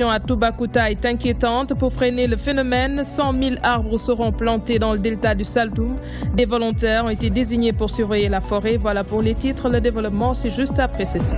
À Toubacouta est inquiétante. Pour freiner le phénomène, 100 000 arbres seront plantés dans le delta du Saloum. Des volontaires ont été désignés pour surveiller la forêt. Voilà pour les titres. Le développement, c'est juste après ceci.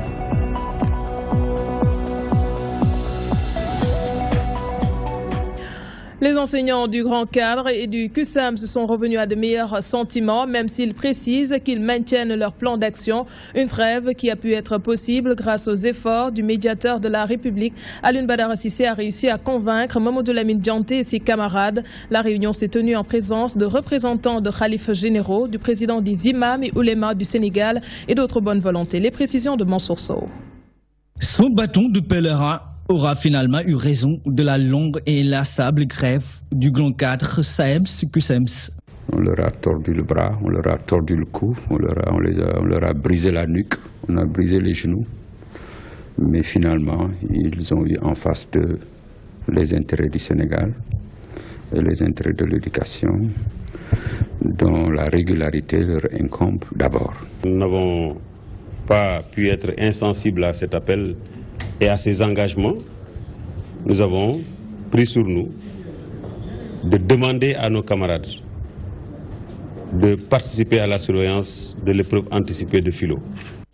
Les enseignants du Grand Cadre et du QSAM se sont revenus à de meilleurs sentiments, même s'ils précisent qu'ils maintiennent leur plan d'action. Une trêve qui a pu être possible grâce aux efforts du médiateur de la République. Alioune Badara Cissé a réussi à convaincre Mamadou Lamine Dianté et ses camarades. La réunion s'est tenue en présence de représentants de khalifes généraux, du président des imams et oulémas du Sénégal et d'autres bonnes volontés. Les précisions de Mansour Sow. Son bâton de pèlerin aura finalement eu raison de la longue et inlassable grève du Grand Cadre SAEMS-QSEMS. On leur a tordu le bras, on leur a tordu le cou, on leur a brisé la nuque, on a brisé les genoux. Mais finalement, ils ont eu en face d'eux les intérêts du Sénégal et les intérêts de l'éducation, dont la régularité leur incombe d'abord. Nous n'avons pas pu être insensibles à cet appel et à ces engagements. Nous avons pris sur nous de demander à nos camarades de participer à la surveillance de l'épreuve anticipée de philo.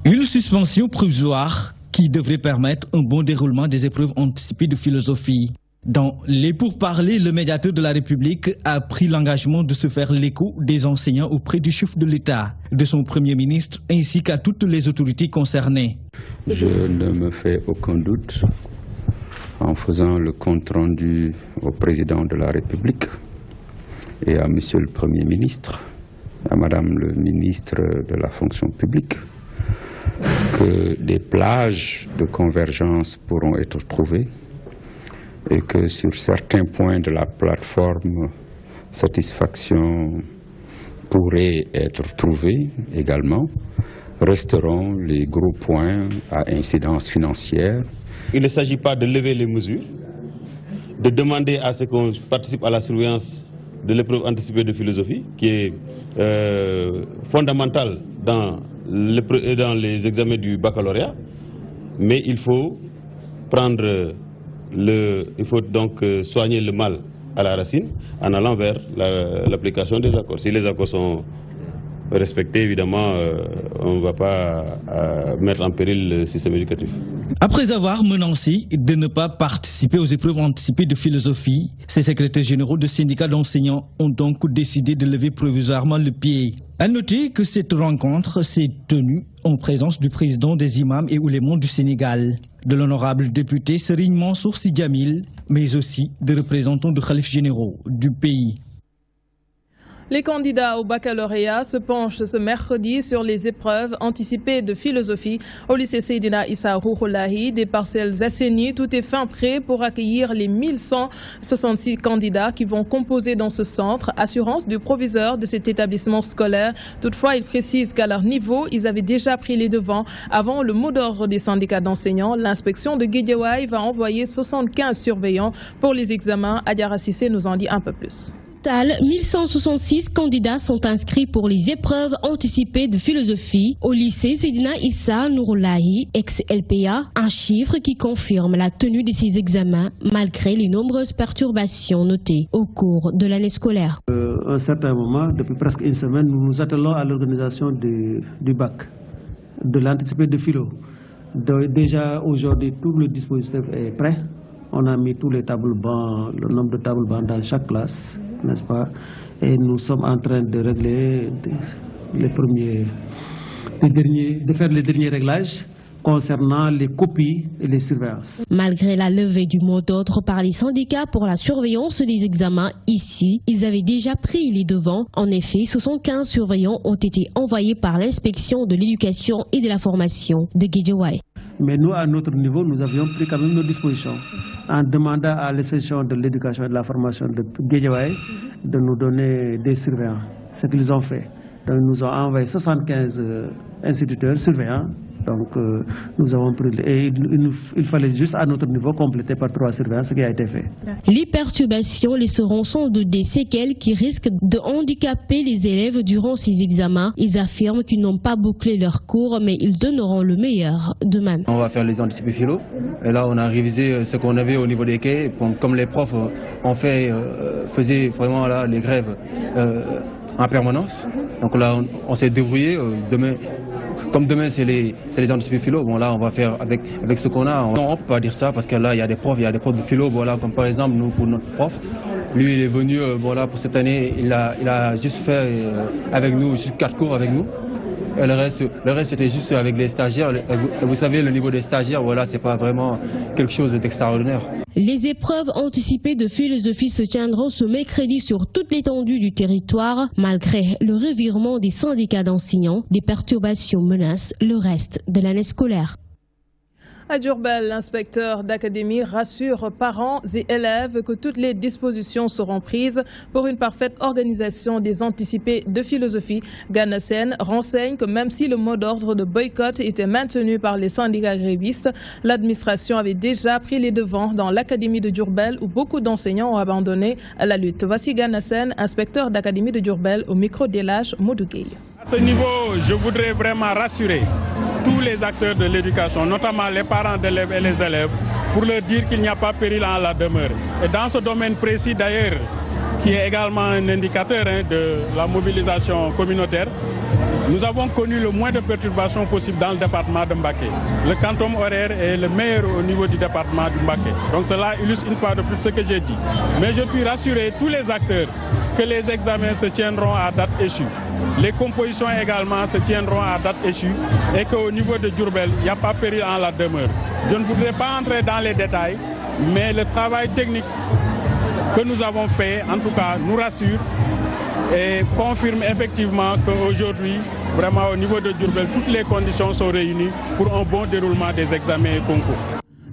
Une suspension provisoire qui devrait permettre un bon déroulement des épreuves anticipées de philosophie. Dans les pourparlers, le médiateur de la République a pris l'engagement de se faire l'écho des enseignants auprès du chef de l'État, de son Premier ministre ainsi qu'à toutes les autorités concernées. Je ne me fais aucun doute en faisant le compte rendu au président de la République et à monsieur le Premier ministre, à madame le ministre de la fonction publique, que des plages de convergence pourront être trouvées et que sur certains points de la plateforme, satisfaction pourrait être trouvée également. Resteront les gros points à incidence financière. Il ne s'agit pas de lever les mesures, de demander à ce qu'on participe à la surveillance de l'épreuve anticipée de philosophie, qui est fondamentale dans les examens du baccalauréat, mais il faut donc soigner le mal à la racine en allant vers l'application des accords. Si les accords sont respectés, évidemment, on ne va pas mettre en péril le système éducatif. Après avoir menacé de ne pas participer aux épreuves anticipées de philosophie, ces secrétaires généraux de syndicats d'enseignants ont donc décidé de lever provisoirement le pied. À noter que cette rencontre s'est tenue en présence du président des imams et oulémas du Sénégal, de l'honorable député Serigne Mansour Sy Djamil, mais aussi de représentants de khalifes généraux du pays. Les candidats au baccalauréat se penchent ce mercredi sur les épreuves anticipées de philosophie au lycée Seydina Issa Rouhoulahi. Des parcelles assainies, tout est fin prêt pour accueillir les 1166 candidats qui vont composer dans ce centre. Assurance du proviseur de cet établissement scolaire. Toutefois, il précise qu'à leur niveau, ils avaient déjà pris les devants. Avant le mot d'ordre des syndicats d'enseignants, l'inspection de Guédiawaye va envoyer 75 surveillants pour les examens. Adjara Cissé nous en dit un peu plus. Total, 1166 candidats sont inscrits pour les épreuves anticipées de philosophie au lycée Seydina Issa Rouhoulahi, ex-LPA, un chiffre qui confirme la tenue de ces examens malgré les nombreuses perturbations notées au cours de l'année scolaire. À un certain moment, depuis presque une semaine, nous nous attelons à l'organisation du bac, de l'anticipé de philo. Déjà aujourd'hui, tout le dispositif est prêt. On a mis tous les tables-bancs, le nombre de tables-bancs dans chaque classe, n'est-ce pas? Et nous sommes en train de régler de faire les derniers réglages concernant les copies et les surveillances. Malgré la levée du mot d'ordre par les syndicats pour la surveillance des examens, ici, ils avaient déjà pris les devants. En effet, 75 surveillants ont été envoyés par l'inspection de l'éducation et de la formation de Guédiawaye. Mais nous, à notre niveau, nous avions pris quand même nos dispositions en demandant à l'inspection de l'éducation et de la formation de Guédiawaye de nous donner des surveillants. Ce qu'ils ont fait. Donc, ils nous ont envoyé 75 instituteurs surveillants Donc nous avons pris, et il fallait juste à notre niveau compléter par 3 surveillants, ce qui a été fait. Les perturbations laisseront sans doute des séquelles qui risquent de handicaper les élèves durant ces examens. Ils affirment qu'ils n'ont pas bouclé leur cours, mais ils donneront le meilleur d'eux-mêmes. On va faire les anticipés philo. Et là, on a révisé ce qu'on avait au niveau des quais. Comme les profs faisaient vraiment là, les grèves en permanence. Donc là, on s'est débrouillé. Comme demain, c'est les anticipés philo. Bon, là, on va faire avec ce qu'on a. On ne peut pas dire ça parce que là, il y a des profs de philo. Voilà, comme par exemple, nous, pour notre prof, lui, il est venu voilà, pour cette année. Il a juste fait avec nous, juste 4 cours avec nous. Et le reste c'était juste avec les stagiaires. Vous savez, le niveau des stagiaires, voilà, c'est pas vraiment quelque chose d'extraordinaire. Les épreuves anticipées de philosophie se tiendront ce mercredi sur toute l'étendue du territoire. Malgré le revirement des syndicats d'enseignants, des perturbations menacent le reste de l'année scolaire. À Diourbel, l'inspecteur d'académie rassure parents et élèves que toutes les dispositions seront prises pour une parfaite organisation des anticipés de philosophie. Gana Sène renseigne que même si le mot d'ordre de boycott était maintenu par les syndicats grévistes, l'administration avait déjà pris les devants dans l'académie de Diourbel où beaucoup d'enseignants ont abandonné la lutte. Voici Gana Sène, inspecteur d'académie de Diourbel au micro d'Elage Modougay. À ce niveau, je voudrais vraiment rassurer tous les acteurs de l'éducation, notamment les parents d'élèves et les élèves, pour leur dire qu'il n'y a pas péril en la demeure. Et dans ce domaine précis d'ailleurs, qui est également un indicateur de la mobilisation communautaire, nous avons connu le moins de perturbations possibles dans le département de Mbacké. Le quantum horaire est le meilleur au niveau du département de Mbacké. Donc cela illustre une fois de plus ce que j'ai dit. Mais je puis rassurer tous les acteurs que les examens se tiendront à date échue. Les compositions également se tiendront à date échue et qu'au niveau de Diourbel, il n'y a pas péril en la demeure. Je ne voudrais pas entrer dans les détails, mais le travail technique que nous avons fait, en tout cas, nous rassure et confirme effectivement qu'aujourd'hui, vraiment au niveau de Diourbel, toutes les conditions sont réunies pour un bon déroulement des examens et concours.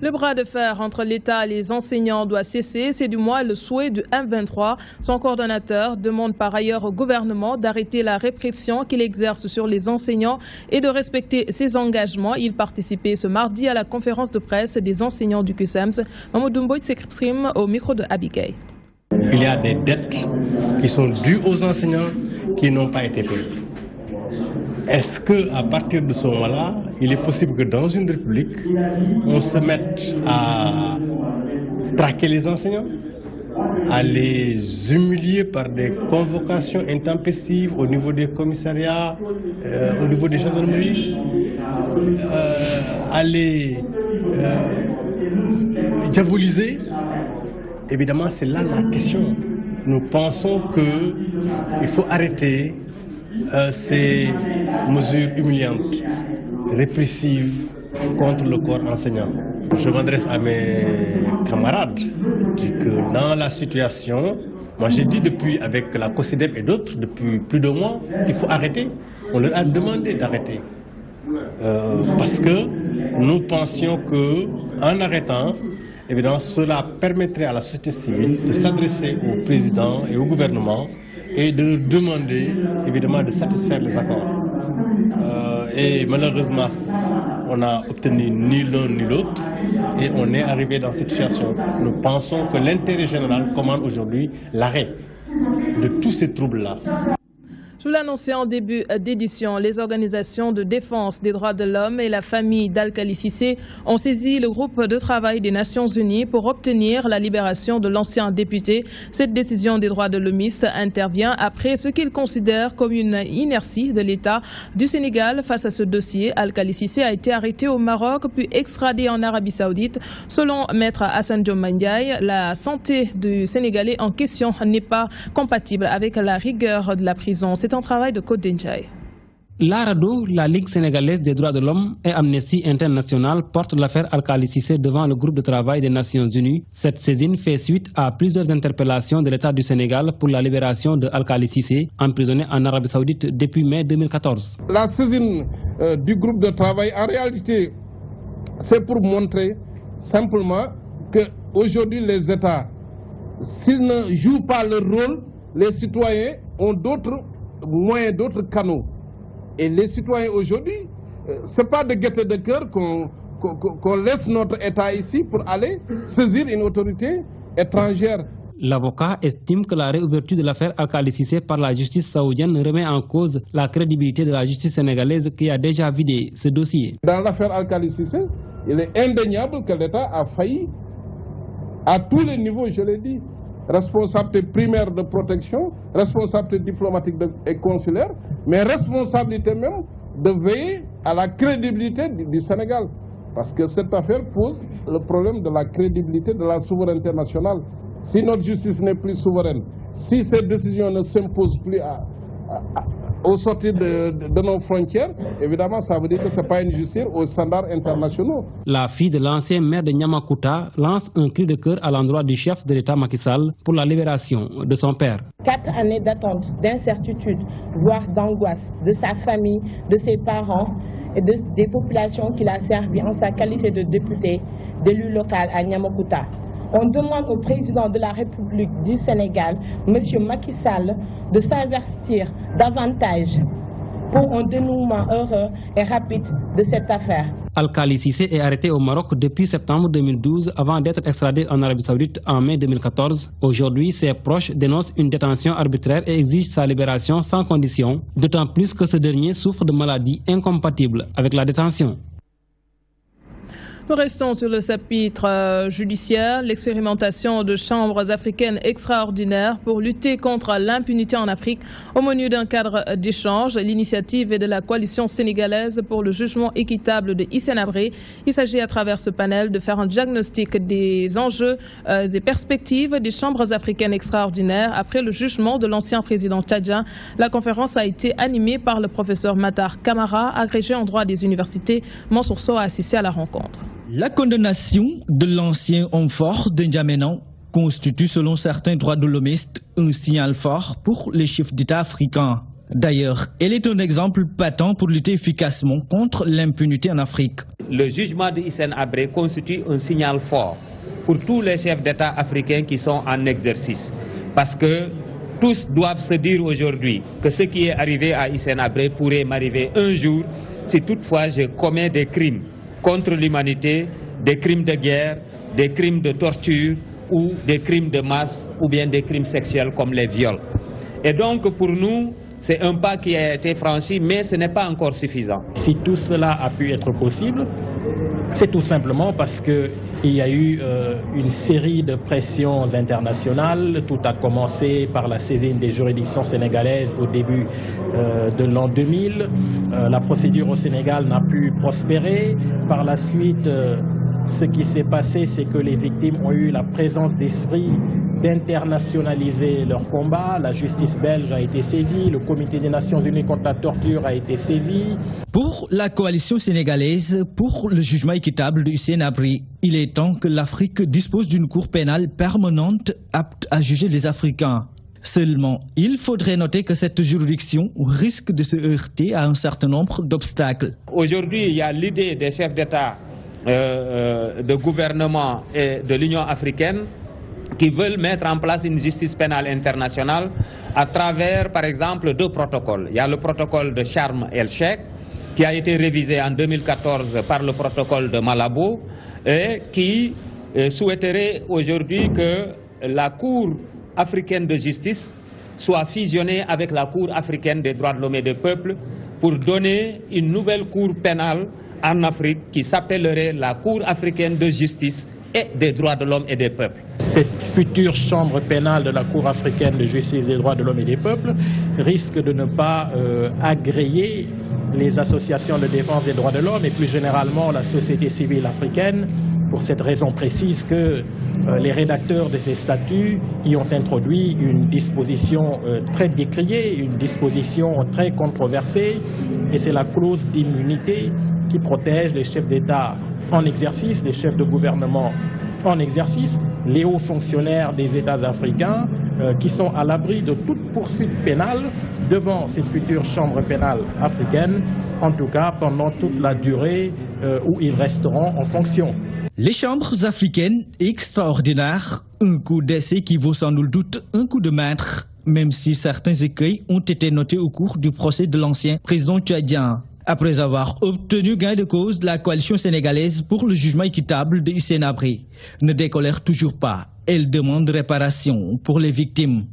Le bras de fer entre l'État et les enseignants doit cesser, c'est du moins le souhait du M23. Son coordonnateur demande par ailleurs au gouvernement d'arrêter la répression qu'il exerce sur les enseignants et de respecter ses engagements. Il participait ce mardi à la conférence de presse des enseignants du QSEMS. Mamadou Mboy s'exprime au micro de Abigail. Il y a des dettes qui sont dues aux enseignants qui n'ont pas été payées. Est-ce qu'à partir de ce moment-là, il est possible que dans une république, on se mette à traquer les enseignants, à les humilier par des convocations intempestives au niveau des commissariats, au niveau des gendarmeries, à les diaboliser? Évidemment, c'est là la question. Nous pensons qu'il faut arrêter ces mesures humiliantes, répressives contre le corps enseignant. Je m'adresse à mes camarades que dans la situation, moi j'ai dit avec la COSIDEP et d'autres depuis plus de mois qu'il faut arrêter. On leur a demandé d'arrêter. Parce que nous pensions qu'en arrêtant, évidemment, cela permettrait à la société civile de s'adresser au président et au gouvernement et de leur demander, évidemment, de satisfaire les accords. Et malheureusement, on n'a obtenu ni l'un ni l'autre et on est arrivé dans cette situation. Nous pensons que l'intérêt général commande aujourd'hui l'arrêt de tous ces troubles-là. Je vous l'annonçais en début d'édition, les organisations de défense des droits de l'homme et la famille d'Al-Khali Cissé ont saisi le groupe de travail des Nations Unies pour obtenir la libération de l'ancien député. Cette décision des droits de l'hommiste intervient après ce qu'ils considèrent comme une inertie de l'État du Sénégal face à ce dossier. Al-Khali Cissé a été arrêté au Maroc puis extradé en Arabie Saoudite. Selon Maître Hassan Dioma Ndiaye, la santé du Sénégalais en question n'est pas compatible avec la rigueur de la prison. C'est un travail de Côte d'Injaï. L'ARADO, la Ligue sénégalaise des droits de l'homme et Amnesty International portent l'affaire Al-Khali Cissé devant le groupe de travail des Nations Unies. Cette saisine fait suite à plusieurs interpellations de l'État du Sénégal pour la libération de Al-Khali Cissé, emprisonné en Arabie Saoudite depuis mai 2014. La saisine du groupe de travail, en réalité, c'est pour montrer simplement qu'aujourd'hui les États, s'ils ne jouent pas leur rôle, les citoyens ont d'autres moyens, d'autres canaux. Et les citoyens aujourd'hui ce n'est pas de gaieté de cœur qu'on laisse notre État ici pour aller saisir une autorité étrangère. L'avocat estime que la réouverture de l'affaire Alkali Cissé par la justice saoudienne remet en cause la crédibilité de la justice sénégalaise qui a déjà vidé ce dossier. Dans l'affaire Alkali Cissé, il est indéniable que l'État a failli à tous les niveaux, je l'ai dit. Responsabilité primaire de protection, responsabilité diplomatique et consulaire, mais responsabilité même de veiller à la crédibilité du Sénégal. Parce que cette affaire pose le problème de la crédibilité de la souveraineté nationale. Si notre justice n'est plus souveraine, si ces décisions ne s'imposent plus au sortir de nos frontières, évidemment, ça veut dire que ce n'est pas une justice aux standards internationaux. La fille de l'ancien maire de Niamakuta lance un cri de cœur à l'endroit du chef de l'État Macky Sall pour la libération de son père. 4 années d'attente, d'incertitude, voire d'angoisse de sa famille, de ses parents et des populations qu'il a servi en sa qualité de député, d'élu local à Niamakuta. On demande au président de la République du Sénégal, M. Macky Sall, de s'investir davantage pour un dénouement heureux et rapide de cette affaire. Alkali Cissé est arrêté au Maroc depuis septembre 2012 avant d'être extradé en Arabie Saoudite en mai 2014. Aujourd'hui, ses proches dénoncent une détention arbitraire et exigent sa libération sans condition, d'autant plus que ce dernier souffre de maladies incompatibles avec la détention. Nous restons sur le chapitre judiciaire. L'expérimentation de chambres africaines extraordinaires pour lutter contre l'impunité en Afrique au menu d'un cadre d'échange. L'initiative est de la coalition sénégalaise pour le jugement équitable de Hissène Habré. Il s'agit à travers ce panel de faire un diagnostic des enjeux et perspectives des chambres africaines extraordinaires après le jugement de l'ancien président tchadien. La conférence a été animée par le professeur Matar Kamara, agrégé en droit des universités. Mansour Sow a assisté à la rencontre. La condamnation de l'ancien homme fort de N'Djamena constitue, selon certains droits de l'homiste, un signal fort pour les chefs d'État africains. D'ailleurs, elle est un exemple patent pour lutter efficacement contre l'impunité en Afrique. Le jugement de Hissène Habré constitue un signal fort pour tous les chefs d'État africains qui sont en exercice. Parce que tous doivent se dire aujourd'hui que ce qui est arrivé à Hissène Habré pourrait m'arriver un jour si toutefois je commets des crimes contre l'humanité, des crimes de guerre, des crimes de torture ou des crimes de masse ou bien des crimes sexuels comme les viols. Et donc pour nous, c'est un pas qui a été franchi, mais ce n'est pas encore suffisant. Si tout cela a pu être possible, c'est tout simplement parce qu'il y a eu une série de pressions internationales. Tout a commencé par la saisine des juridictions sénégalaises au début de l'an 2000. La procédure au Sénégal n'a pu prospérer. Par la suite, ce qui s'est passé, c'est que les victimes ont eu la présence d'esprit d'internationaliser leur combat. La justice belge a été saisie, le comité des Nations Unies contre la torture a été saisi. Pour la coalition sénégalaise, pour le jugement équitable de Hissène Habré, il est temps que l'Afrique dispose d'une cour pénale permanente apte à juger les Africains. Seulement, il faudrait noter que cette juridiction risque de se heurter à un certain nombre d'obstacles. Aujourd'hui, il y a l'idée des chefs d'État, de gouvernement et de l'Union africaine qui veulent mettre en place une justice pénale internationale à travers, par exemple, 2 protocoles. Il y a le protocole de Sharm el-Sheikh qui a été révisé en 2014 par le protocole de Malabo et qui souhaiterait aujourd'hui que la Cour africaine de justice soit fusionnée avec la Cour africaine des droits de l'homme et des peuples pour donner une nouvelle cour pénale en Afrique qui s'appellerait la Cour africaine de justice et des droits de l'homme et des peuples. Cette future chambre pénale de la Cour africaine de justice et des droits de l'homme et des peuples risque de ne pas agréer les associations de défense des droits de l'homme et plus généralement la société civile africaine, pour cette raison précise que les rédacteurs de ces statuts y ont introduit une disposition très décriée, une disposition très controversée, et c'est la clause d'immunité qui protège les chefs d'État en exercice, les chefs de gouvernement en exercice, les hauts fonctionnaires des États africains qui sont à l'abri de toute poursuite pénale devant cette future chambre pénale africaine, en tout cas pendant toute la durée où ils resteront en fonction. Les chambres africaines extraordinaires, un coup d'essai qui vaut sans nul doute un coup de maître, même si certains écueils ont été notés au cours du procès de l'ancien président tchadien. Après avoir obtenu gain de cause, la coalition sénégalaise pour le jugement équitable de Hissène Habré ne décolère toujours pas. Elle demande réparation pour les victimes.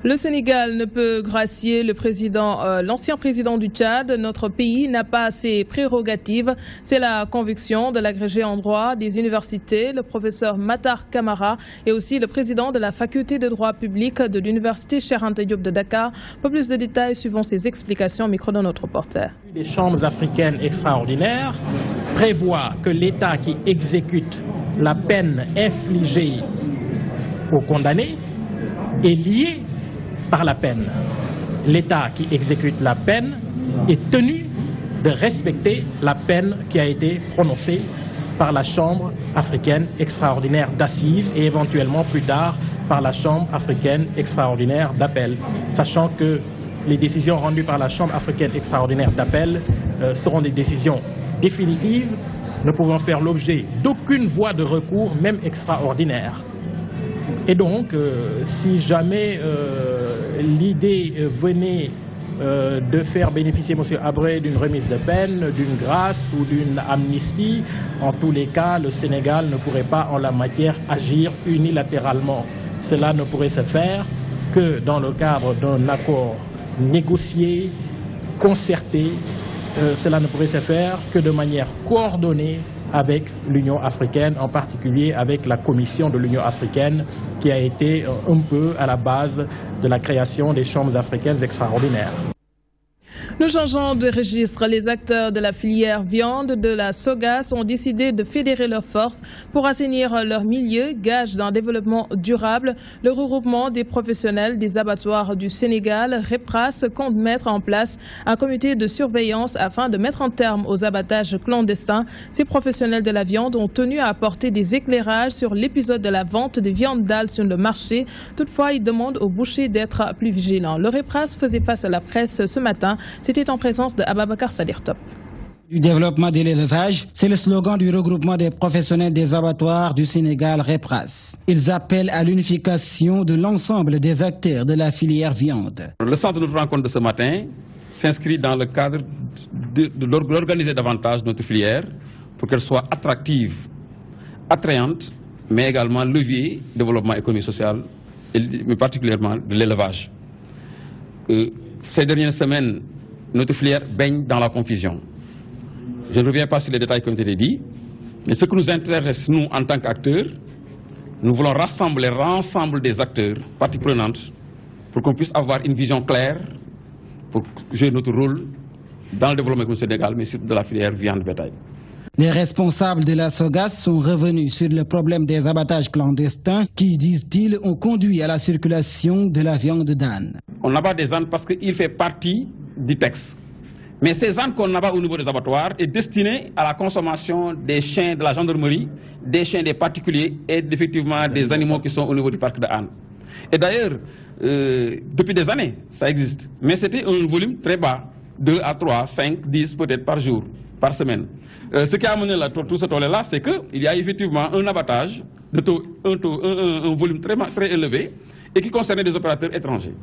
Le Sénégal ne peut gracier l'ancien président du Tchad. Notre pays n'a pas ses prérogatives. C'est la conviction de l'agrégé en droit des universités, le professeur Matar Camara, et aussi le président de la faculté de droit public de l'université Cheikh Anta Diop de Dakar. Pour plus de détails, suivant ses explications au micro de notre reporter. Les chambres africaines extraordinaires prévoient que l'État qui exécute la peine infligée aux condamnés est lié par la peine. L'État qui exécute la peine est tenu de respecter la peine qui a été prononcée par la Chambre africaine extraordinaire d'assises et éventuellement plus tard par la Chambre africaine extraordinaire d'appel, sachant que les décisions rendues par la Chambre africaine extraordinaire d'appel seront des décisions définitives, ne pouvant faire l'objet d'aucune voie de recours, même extraordinaire. Et donc, si jamais l'idée venait de faire bénéficier M. Habré d'une remise de peine, d'une grâce ou d'une amnistie, en tous les cas, le Sénégal ne pourrait pas en la matière agir unilatéralement. Cela ne pourrait se faire que dans le cadre d'un accord négocié, concerté. Cela ne pourrait se faire que de manière coordonnée avec l'Union africaine, en particulier avec la Commission de l'Union africaine qui a été un peu à la base de la création des chambres africaines extraordinaires. Nous changeons de registre. Les acteurs de la filière viande de la SOGAS ont décidé de fédérer leurs forces pour assainir leur milieu, gage d'un développement durable. Le regroupement des professionnels des abattoirs du Sénégal, REPRAS, compte mettre en place un comité de surveillance afin de mettre un terme aux abattages clandestins. Ces professionnels de la viande ont tenu à apporter des éclairages sur l'épisode de la vente de viande d'âne sur le marché. Toutefois, ils demandent aux bouchers d'être plus vigilants. Le REPRAS faisait face à la presse ce matin. C'était en présence de Ababakar Sadir Top. Du développement de l'élevage, c'est le slogan du regroupement des professionnels des abattoirs du Sénégal, REPRAS. Ils appellent à l'unification de l'ensemble des acteurs de la filière viande. Le centre de notre rencontre de ce matin s'inscrit dans le cadre de l'organiser davantage notre filière pour qu'elle soit attractive, attrayante, mais également levier de développement économique et social, mais particulièrement de l'élevage. Ces dernières semaines, notre filière baigne dans la confusion. Je ne reviens pas sur les détails qui ont été dits, mais ce qui nous intéresse, nous, en tant qu'acteurs, nous voulons rassembler l'ensemble des acteurs, parties prenantes, pour qu'on puisse avoir une vision claire, pour jouer notre rôle dans le développement économique sénégal, mais surtout de la filière viande bétail. Les responsables de la SOGAS sont revenus sur le problème des abattages clandestins qui, disent-ils, ont conduit à la circulation de la viande d'âne. On abat des ânes parce qu'il fait partie du texte. Mais ces ânes qu'on abat au niveau des abattoirs est destiné à la consommation des chiens de la gendarmerie, des chiens des particuliers et effectivement des animaux qui sont au niveau du parc de Hann. Et d'ailleurs, depuis des années, ça existe. Mais c'était un volume très bas, 2 à 3, 5, 10 peut-être par jour, par semaine. Ce qui a amené tout ce tollé-là, c'est qu'il y a effectivement un abattage, un volume très élevé et qui concernait des opérateurs étrangers.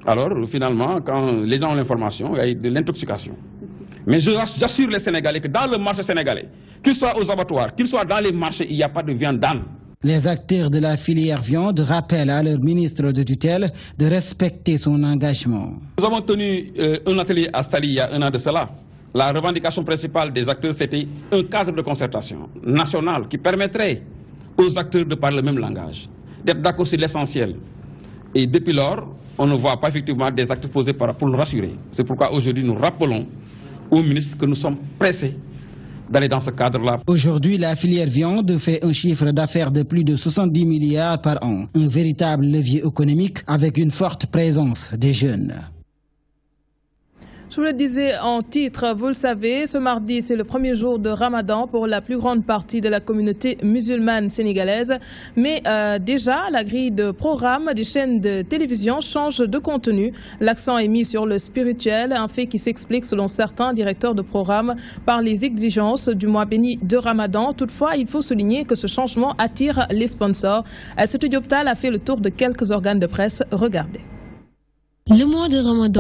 Alors, finalement, quand les gens ont l'information, il y a eu de l'intoxication. Mais j'assure les Sénégalais que dans le marché sénégalais, qu'ils soient aux abattoirs, qu'ils soient dans les marchés, il n'y a pas de viande d'âne. Les acteurs de la filière viande rappellent à leur ministre de tutelle de respecter son engagement. Nous avons tenu un atelier à Stali il y a un an de cela. La revendication principale des acteurs, c'était un cadre de concertation national qui permettrait aux acteurs de parler le même langage, d'être d'accord sur l'essentiel. Et depuis lors, on ne voit pas effectivement des actes posés pour nous rassurer. C'est pourquoi aujourd'hui nous rappelons au ministre que nous sommes pressés d'aller dans ce cadre-là. Aujourd'hui, la filière viande fait un chiffre d'affaires de plus de 70 milliards par an. Un véritable levier économique avec une forte présence des jeunes. Je vous le disais en titre, vous le savez, ce mardi, c'est le premier jour de Ramadan pour la plus grande partie de la communauté musulmane sénégalaise. Mais déjà, la grille de programme des chaînes de télévision change de contenu. L'accent est mis sur le spirituel, un fait qui s'explique selon certains directeurs de programme par les exigences du mois béni de Ramadan. Toutefois, il faut souligner que ce changement attire les sponsors. Cette Dioptal a fait le tour de quelques organes de presse. Regardez. Le mois de Ramadan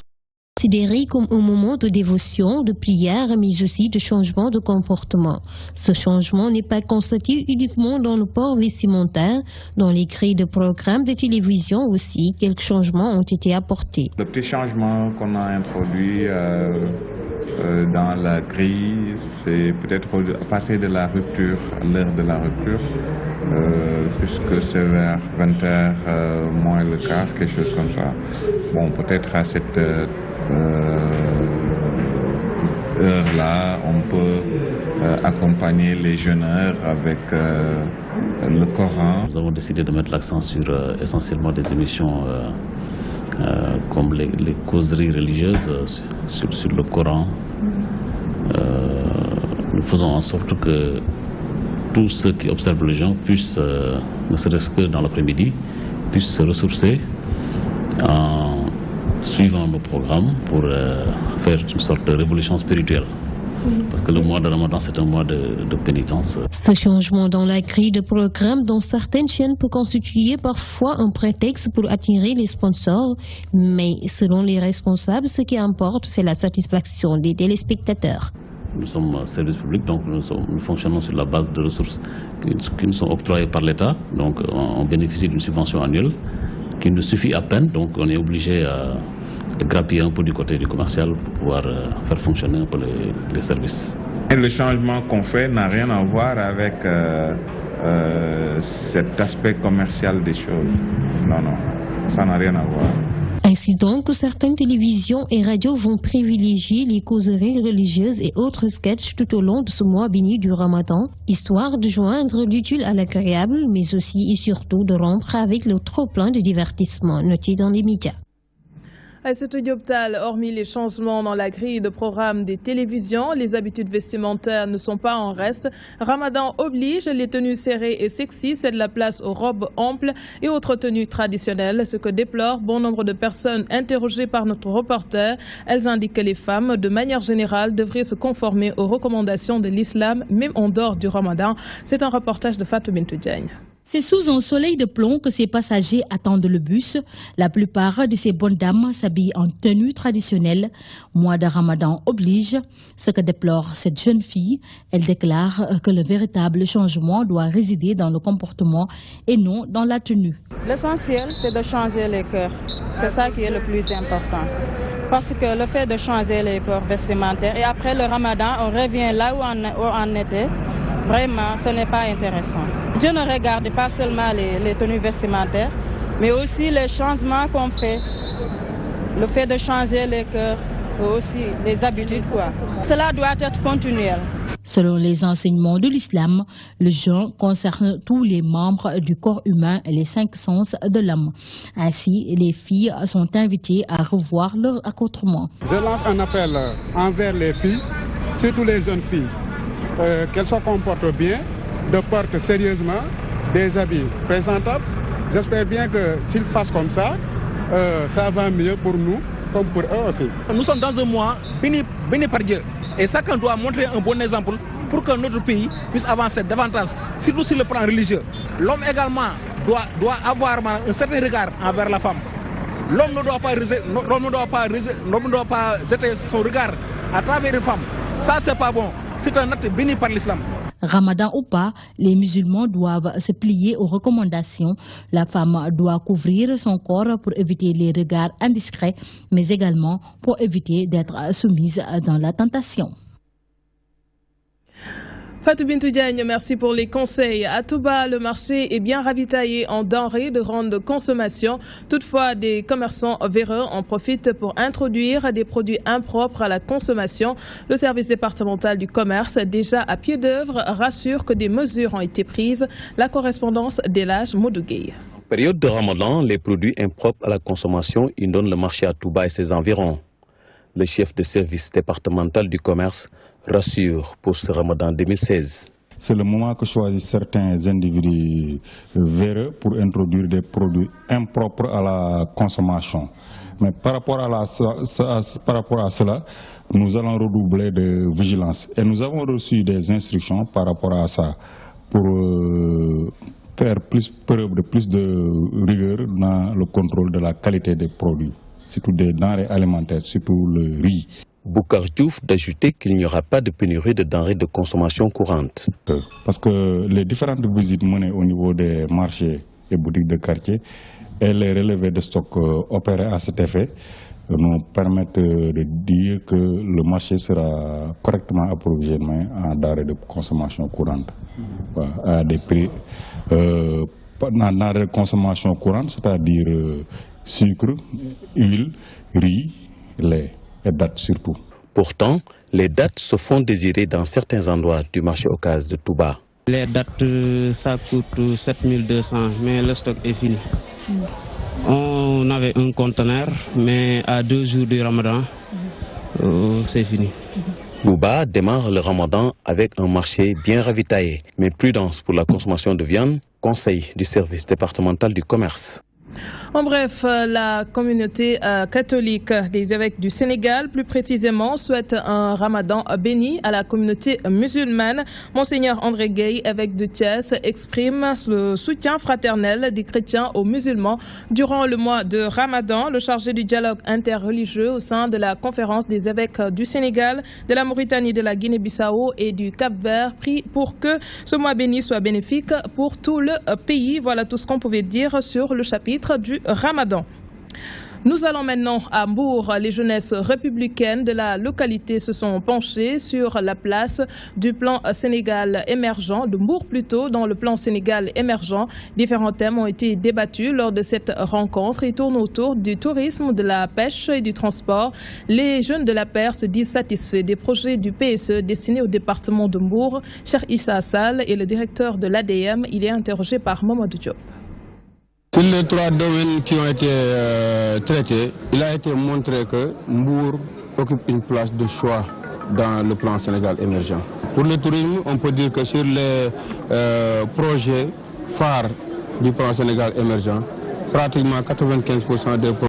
Considéré comme un moment de dévotion, de prière, mais aussi de changement de comportement. Ce changement n'est pas constaté uniquement dans le port vestimentaire, dans les grilles de programmes de télévision aussi, quelques changements ont été apportés. Le petit changement qu'on a introduit dans la grille, c'est peut-être à partir de la rupture, à l'heure de la rupture, puisque c'est vers 20h moins le quart, quelque chose comme ça. Bon, peut-être à cette heure-là, on peut accompagner les jeûneurs avec le Coran. Nous avons décidé de mettre l'accent sur essentiellement des émissions comme les causeries religieuses sur le Coran. Nous faisons en sorte que tous ceux qui observent les gens puissent, ne serait-ce que dans l'après-midi, puissent se ressourcer en suivant nos programmes pour faire une sorte de révolution spirituelle. Parce que le mois de Ramadan, c'est un mois de pénitence. Ce changement dans la grille de programme dans certaines chaînes peut constituer parfois un prétexte pour attirer les sponsors. Mais selon les responsables, ce qui importe, c'est la satisfaction des téléspectateurs. Nous sommes un service public, donc nous fonctionnons sur la base de ressources qui nous sont octroyées par l'État. Donc on bénéficie d'une subvention annuelle qui nous suffit à peine. Donc on est obligé de grappiller un peu du côté du commercial pour pouvoir faire fonctionner un peu les services. Et le changement qu'on fait n'a rien à voir avec cet aspect commercial des choses. Non, non, ça n'a rien à voir. Ainsi donc, certaines télévisions et radios vont privilégier les causeries religieuses et autres sketchs tout au long de ce mois béni du Ramadan, histoire de joindre l'utile à l'agréable, mais aussi et surtout de rompre avec le trop-plein de divertissement noté dans les médias. Aïssatou Diop Tall, hormis les changements dans la grille de programme des télévisions, les habitudes vestimentaires ne sont pas en reste. Ramadan oblige, les tenues serrées et sexy cèdent la place aux robes amples et autres tenues traditionnelles, ce que déplore bon nombre de personnes interrogées par notre reporter. Elles indiquent que les femmes, de manière générale, devraient se conformer aux recommandations de l'islam, même en dehors du Ramadan. C'est un reportage de Fatou Bintou Diagne. C'est sous un soleil de plomb que ces passagers attendent le bus. La plupart de ces bonnes dames s'habillent en tenue traditionnelle. Mois de Ramadan oblige. Ce que déplore cette jeune fille, elle déclare que le véritable changement doit résider dans le comportement et non dans la tenue. L'essentiel, c'est de changer les cœurs. C'est ça qui est le plus important. Parce que le fait de changer les corps vestimentaires et après le Ramadan, on revient là où on était. Vraiment, ce n'est pas intéressant. Je ne regarde pas seulement les tenues vestimentaires, mais aussi les changements qu'on fait. Le fait de changer les cœurs, aussi les habitudes, quoi. Cela doit être continuel. Selon les enseignements de l'islam, le jeûne concerne tous les membres du corps humain et les 5 sens de l'homme. Ainsi, les filles sont invitées à revoir leur accoutrement. Je lance un appel envers les filles, surtout les jeunes filles. Qu'elles se comportent bien, de portent sérieusement des habits présentables. J'espère bien que s'ils fassent comme ça va mieux pour nous comme pour eux aussi. Nous sommes dans un mois béni par Dieu et chacun doit montrer un bon exemple pour que notre pays puisse avancer davantage, surtout sur le plan religieux. L'homme également doit avoir un certain regard envers la femme. L'homme ne doit pas jeter son regard à travers une femme. Ça, c'est pas bon. C'est un acte béni par l'islam. Ramadan ou pas, les musulmans doivent se plier aux recommandations. La femme doit couvrir son corps pour éviter les regards indiscrets, mais également pour éviter d'être soumise dans la tentation. Fatou Bintou Diagne, merci pour les conseils. À Touba, le marché est bien ravitaillé en denrées de grande consommation. Toutefois, des commerçants véreux en profitent pour introduire des produits impropres à la consommation. Le service départemental du commerce, déjà à pied d'œuvre, rassure que des mesures ont été prises. La correspondance d'Elage Moudougueye. En période de Ramadan, les produits impropres à la consommation inondent le marché à Touba et ses environs. Le chef de service départemental du commerce rassure pour ce Ramadan 2016. C'est le moment que choisissent certains individus véreux pour introduire des produits impropres à la consommation. Mais par rapport à cela, nous allons redoubler de vigilance. Et nous avons reçu des instructions par rapport à ça pour faire preuve de plus de rigueur dans le contrôle de la qualité des produits. surtout des denrées alimentaires, surtout le riz. Boucar Diouf d'ajouter qu'il n'y aura pas de pénurie de denrées de consommation courante. Parce que les différentes visites menées au niveau des marchés et boutiques de quartier et les relevés de stock opérés à cet effet nous permettent de dire que le marché sera correctement approvisionné en denrées de consommation courante. À des prix en denrées de consommation courante, c'est-à-dire sucre, huile, riz, lait et dattes surtout. Pourtant, les dattes se font désirer dans certains endroits du marché Ocase de Touba. Les dattes, ça coûte 7200, mais le stock est fini. On avait un conteneur, mais à 2 jours du Ramadan, c'est fini. Touba démarre le Ramadan avec un marché bien ravitaillé, mais prudence pour la consommation de viande, conseil du service départemental du commerce. En bref, la communauté catholique des évêques du Sénégal, plus précisément, souhaite un ramadan béni à la communauté musulmane. Monseigneur André Gueye, évêque de Thiès, exprime le soutien fraternel des chrétiens aux musulmans durant le mois de Ramadan. Le chargé du dialogue interreligieux au sein de la conférence des évêques du Sénégal, de la Mauritanie, de la Guinée-Bissau et du Cap-Vert prie pour que ce mois béni soit bénéfique pour tout le pays. Voilà tout ce qu'on pouvait dire sur le chapitre du Ramadan. Nous allons maintenant à Mbour. Les jeunesses républicaines de la localité se sont penchées sur la place du plan Sénégal émergent, de Mbour plutôt, dans le plan Sénégal émergent. Différents thèmes ont été débattus lors de cette rencontre et tournent autour du tourisme, de la pêche et du transport. Les jeunes de la paire se disent satisfaits des projets du PSE destinés au département de Mbour. Cheikh Issa Sall est le directeur de l'ADM. Il est interrogé par Mamadou Diop. Sur les 3 domaines qui ont été traités, il a été montré que Mbour occupe une place de choix dans le plan Sénégal émergent. Pour le tourisme, on peut dire que sur les projets phares du plan Sénégal émergent, pratiquement 95% des projets